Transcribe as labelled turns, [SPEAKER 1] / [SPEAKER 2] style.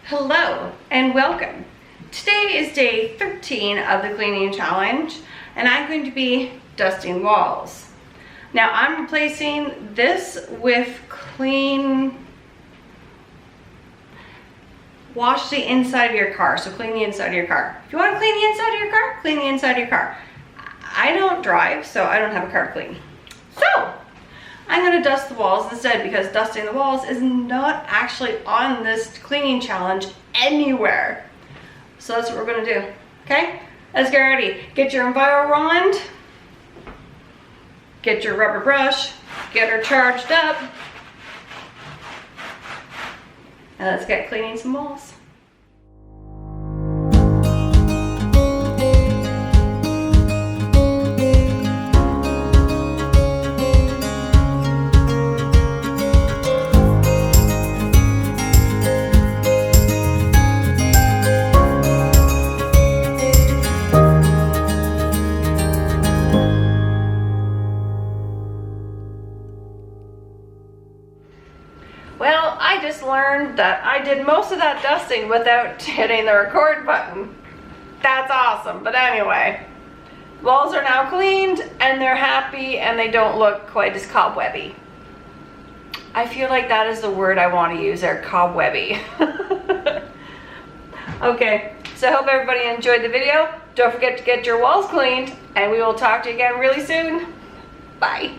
[SPEAKER 1] Hello and welcome. Today is day 13 of the cleaning challenge and I'm going to be dusting walls. Now I'm replacing this with clean, wash the inside of your car. So clean the inside of your car. If you want to clean the inside of your car, clean the inside of your car. I don't drive, so I don't have a car to clean. So I'm going to dust the walls instead because dusting the walls is not actually on this cleaning challenge anywhere. So that's what we're going to do. Okay? Let's get ready. Get your envriowand. Get your rubber brush. Get her charged up. And let's get cleaning some walls. Well, I just learned that I did most of that dusting without hitting the record button. That's awesome. But anyway, walls are now cleaned and they're happy and they don't look quite as cobwebby. I feel like that is the word I want to use there, cobwebby. Okay, so I hope everybody enjoyed the video. Don't forget to get your walls cleaned and we will talk to you again really soon. Bye.